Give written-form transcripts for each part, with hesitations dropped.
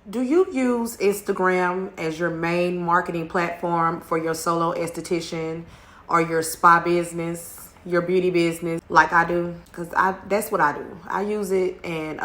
Do you use Instagram as your main marketing platform for your solo esthetician or your spa business, your beauty business like I do? Because that's what I do. I use it, and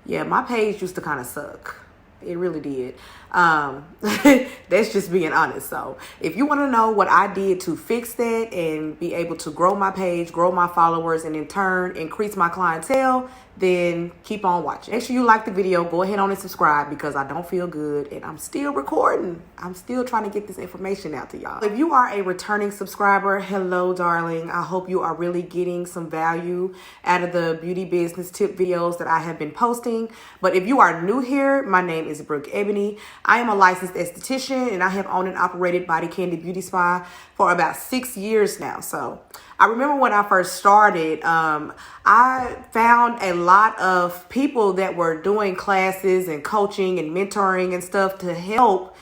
yeah, my page used to kind of suck. It really did. That's just being honest. So if you want to know what I did to fix that and be able to grow my page, grow my followers, and in turn increase my clientele, then keep on watching. Make sure you like the video. Go ahead on and subscribe because I don't feel good and I'm still recording. I'm still trying to get this information out to y'all. If you are a returning subscriber, hello, darling. I hope you are really getting some value out of the beauty business tip videos that I have been posting. But if you are new here, my name is Brooke Ebony. I am a licensed esthetician and I have owned and operated Body Candy Beauty Spa for about 6 years now. So I remember when I first started, I found a lot of people that were doing classes and coaching and mentoring and stuff to help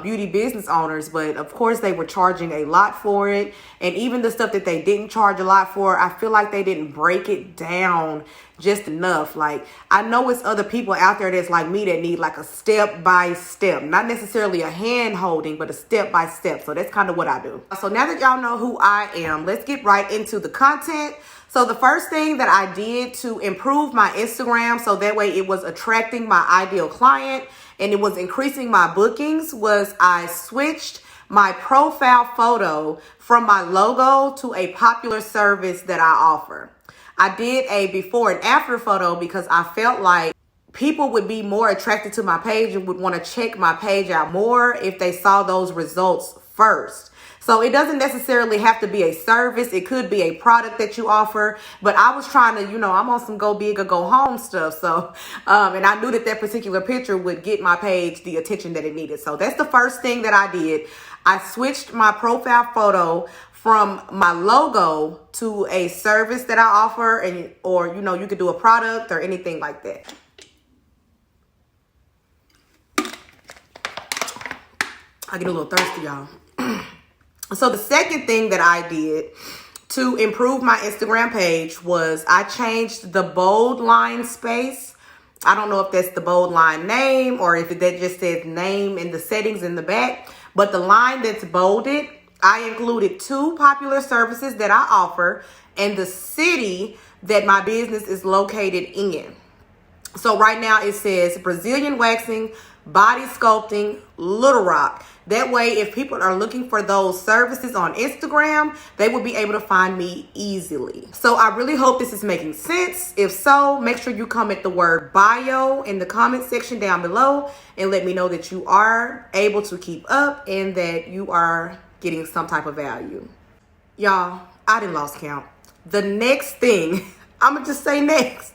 beauty business owners, but of course they were charging a lot for it. And even the stuff that they didn't charge a lot for, I feel like they didn't break it down just enough. Like, I know it's other people out there that's like me that need like a step by step, not necessarily a hand holding, but a step by step. So that's kind of what I do. So now that y'all know who I am, let's get right into the content. So the first thing that I did to improve my Instagram so that way it was attracting my ideal client and it was increasing my bookings was I switched my profile photo from my logo to a popular service that I offer. I did a before and after photo because I felt like people would be more attracted to my page and would want to check my page out more if they saw those results first. So it doesn't necessarily have to be a service. It could be a product that you offer. But I was trying to, I'm on some go big or go home stuff. So, and I knew that that particular picture would get my page the attention that it needed. So that's the first thing that I did. I switched my profile photo from my logo to a service that I offer, and or you could do a product or anything like that. I get a little thirsty, y'all. So the second thing that I did to improve my Instagram page was I changed the bold line space. I don't know if that's the bold line name or if that just says name in the settings in the back, but the line that's bolded, I included 2 popular services that I offer and the city that my business is located in. So right now it says Brazilian waxing, body sculpting, Little Rock. That way, if people are looking for those services on Instagram, they will be able to find me easily. So I really hope this is making sense. If so, make sure you comment the word bio in the comment section down below and let me know that you are able to keep up and that you are getting some type of value. Y'all, I done lost count. The next thing, I'm gonna just say next.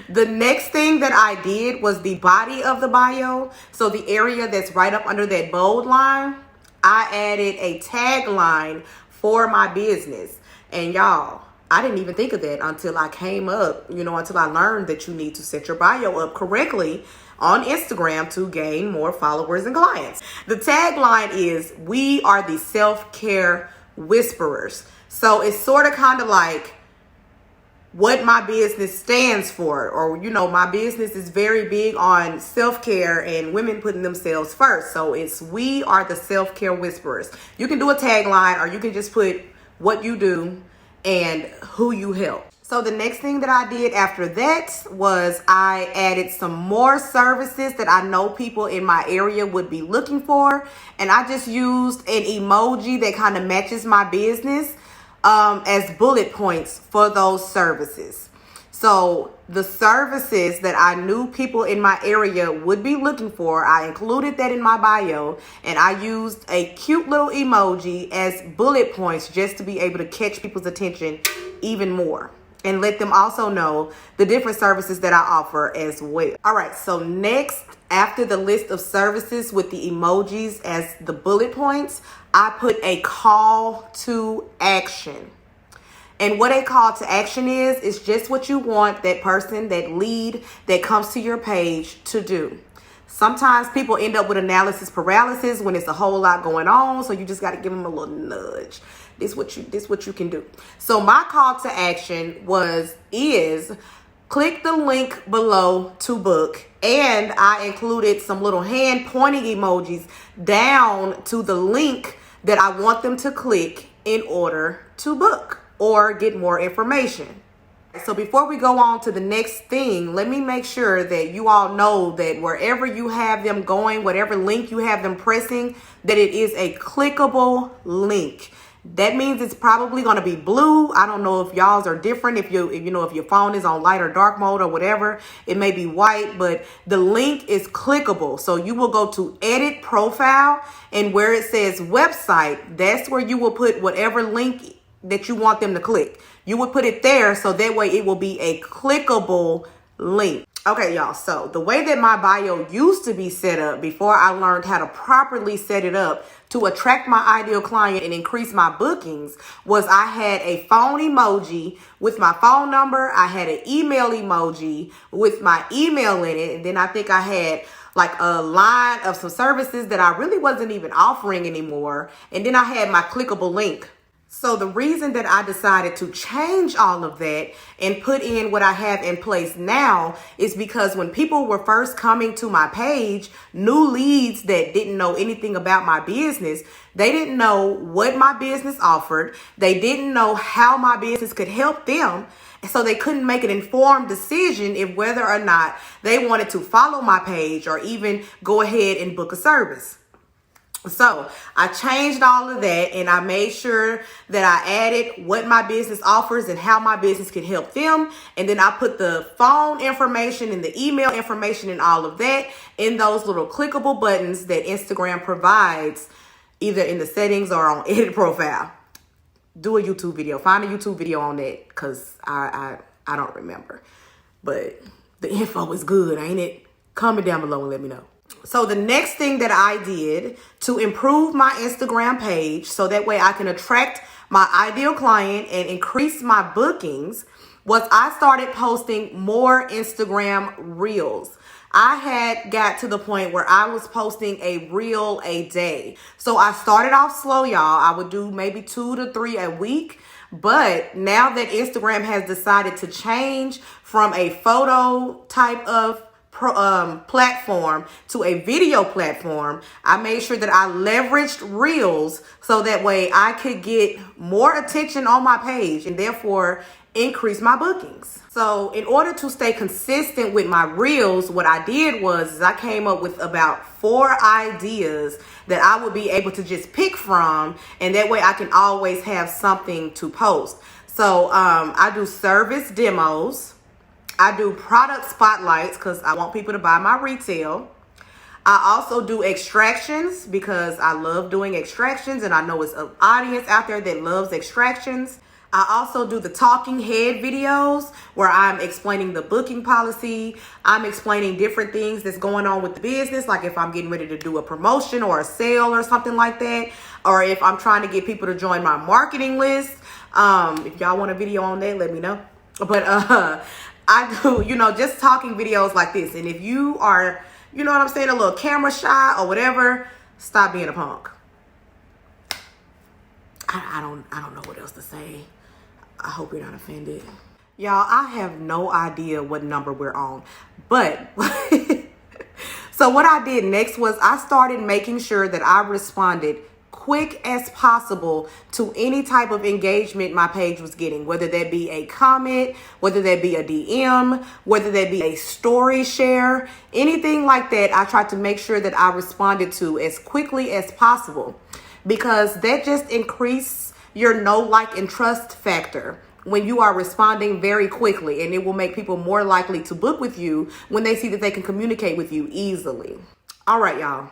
The next thing that I did was the body of the bio. So the area that's right up under that bold line, I added a tagline for my business. And y'all, I didn't even think of that until I came up, until I learned that you need to set your bio up correctly on Instagram to gain more followers and clients. The tagline is, "We are the self-care whisperers." So it's sort of kind of like what my business stands for, or my business is very big on self-care and women putting themselves first. So it's "We are the self-care whisperers." You can do a tagline or you can just put what you do and who you help. So the next thing that I did after that was I added some more services that I know people in my area would be looking for, and I just used an emoji that kind of matches my business as bullet points for those services. So the services that I knew people in my area would be looking for, I included that in my bio, and I used a cute little emoji as bullet points just to be able to catch people's attention even more and let them also know the different services that I offer as well. All right, so next, after the list of services with the emojis as the bullet points, I put a call to action. And what a call to action is just what you want that person, that lead that comes to your page to do. Sometimes people end up with analysis paralysis when it's a whole lot going on. So you just got to give them a little nudge. This what you can do. So my call to action is click the link below to book. And I included some little hand pointing emojis down to the link that I want them to click in order to book or get more information. So before we go on to the next thing, let me make sure that you all know that wherever you have them going, whatever link you have them pressing, that it is a clickable link. That means it's probably going to be blue. I don't know if y'all's are different. If your phone is on light or dark mode or whatever, it may be white, but the link is clickable. So you will go to edit profile, and where it says website, that's where you will put whatever link that you want them to click. You would put it there, so that way it will be a clickable link. Okay, y'all, so the way that my bio used to be set up before I learned how to properly set it up to attract my ideal client and increase my bookings was I had a phone emoji with my phone number. I had an email emoji with my email in it. And then I think I had like a line of some services that I really wasn't even offering anymore. And then I had my clickable link. So the reason that I decided to change all of that and put in what I have in place now is because when people were first coming to my page, new leads that didn't know anything about my business, they didn't know what my business offered. They didn't know how my business could help them. So they couldn't make an informed decision if whether or not they wanted to follow my page or even go ahead and book a service. So I changed all of that, and I made sure that I added what my business offers and how my business could help them. And then I put the phone information and the email information and all of that in those little clickable buttons that Instagram provides, either in the settings or on edit profile. Do a YouTube video. Find a YouTube video on that, because I don't remember. But the info is good, ain't it? Comment down below and let me know. So the next thing that I did to improve my Instagram page so that way I can attract my ideal client and increase my bookings was I started posting more Instagram reels. I had got to the point where I was posting a reel a day. So I started off slow, y'all. I would do maybe 2 to 3 a week. But now that Instagram has decided to change from a photo type of platform to a video platform, I made sure that I leveraged reels so that way I could get more attention on my page and therefore increase my bookings. So in order to stay consistent with my reels, what I did was I came up with about 4 ideas that I would be able to just pick from, and that way I can always have something to post. So I do service demos. I do product spotlights because I want people to buy my retail. I also do extractions because I love doing extractions, and I know it's an audience out there that loves extractions. I also do the talking head videos where I'm explaining the booking policy. I'm explaining different things that's going on with the business, like if I'm getting ready to do a promotion or a sale or something like that, or if I'm trying to get people to join my marketing list. If y'all want a video on that, let me know. But I do, just talking videos like this. And if you are, you know what I'm saying, a little camera shy or whatever, stop being a punk. I don't know what else to say. I hope you're not offended. Y'all, I have no idea what number we're on. But so what I did next was I started making sure that I responded quick as possible to any type of engagement my page was getting, whether that be a comment, whether that be a DM, whether that be a story share, anything like that. I tried to make sure that I responded to as quickly as possible, because that just increases your know, like, and trust factor when you are responding very quickly, and it will make people more likely to book with you when they see that they can communicate with you easily. All right, y'all.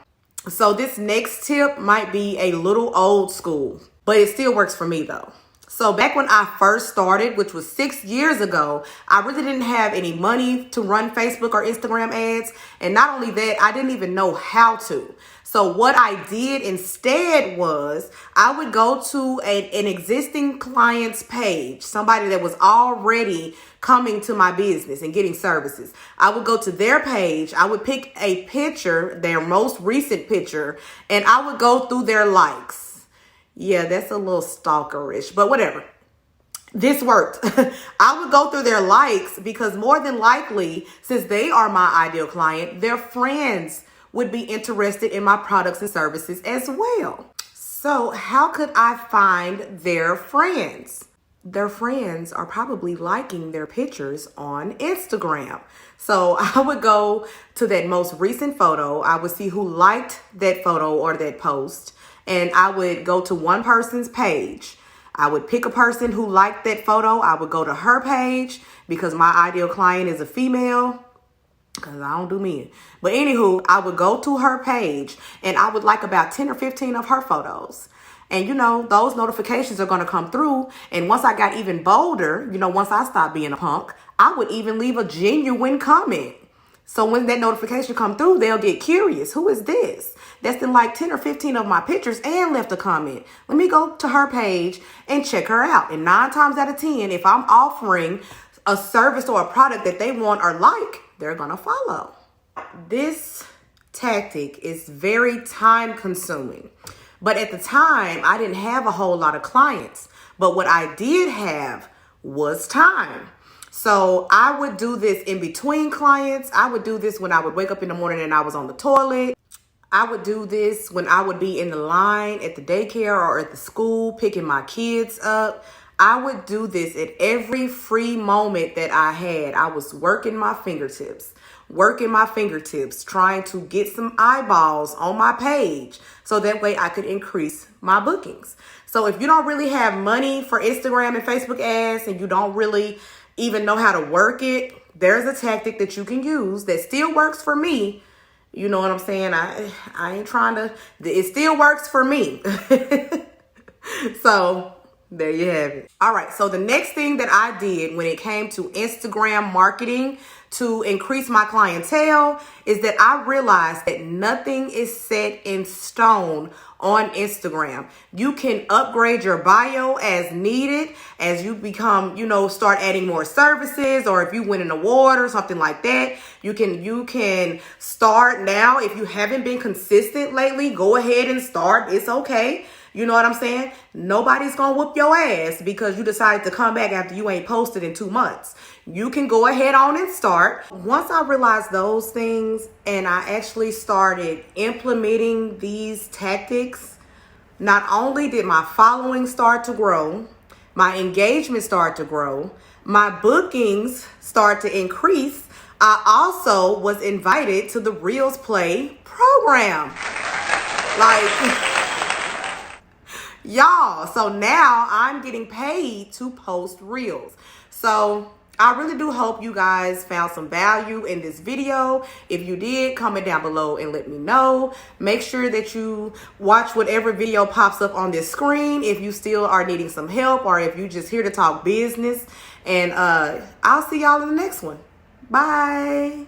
So this next tip might be a little old school, but it still works for me though. So back when I first started, which was 6 years ago, I really didn't have any money to run Facebook or Instagram ads. And not only that, I didn't even know how to. So what I did instead was I would go to an existing client's page, somebody that was already coming to my business and getting services. I would go to their page. I would pick a picture, their most recent picture, and I would go through their likes. Yeah, that's a little stalkerish, but whatever. This worked. I would go through their likes because more than likely, since they are my ideal client, their friends would be interested in my products and services as well. So how could I find their friends? Their friends are probably liking their pictures on Instagram. So I would go to that most recent photo. I would see who liked that photo or that post, and I would go to one person's page. I would pick a person who liked that photo. I would go to her page because my ideal client is a female, because I don't do men. But anywho, I would go to her page and I would like about 10 or 15 of her photos. And, you know, those notifications are going to come through. And once I got even bolder, you know, once I stopped being a punk, I would even leave a genuine comment. So when that notification come through, they'll get curious. Who is this? That's in like 10 or 15 of my pictures and left a comment. Let me go to her page and check her out. And 9 times out of 10, if I'm offering a service or a product that they want or like, they're going to follow. This tactic is very time consuming. But at the time, I didn't have a whole lot of clients. But what I did have was time. So I would do this in between clients. I would do this when I would wake up in the morning and I was on the toilet. I would do this when I would be in the line at the daycare or at the school picking my kids up. I would do this at every free moment that I had. I was working my fingertips, trying to get some eyeballs on my page so that way I could increase my bookings. So if you don't really have money for Instagram and Facebook ads and you don't really even know how to work it, there's a tactic that you can use that still works for me. You know what I'm saying? I ain't trying to, it still works for me. So there you have it. All right. So the next thing that I did when it came to Instagram marketing to increase my clientele is that I realized that nothing is set in stone on Instagram. You can upgrade your bio as needed as you become, you know, start adding more services, or if you win an award or something like that, you can start now. If you haven't been consistent lately, go ahead and start. It's okay. You know what I'm saying? Nobody's going to whoop your ass because you decided to come back after you ain't posted in 2 months. You can go ahead on and start. Once I realized those things and I actually started implementing these tactics, not only did my following start to grow, my engagement start to grow, my bookings start to increase, I also was invited to the Reels Play program. Like... y'all, so now I'm getting paid to post reels. So I really do hope you guys found some value in this video. If you did, comment down below and let me know. Make sure that you watch whatever video pops up on this screen if you still are needing some help or if you just here to talk business. And I'll see y'all in the next one. Bye.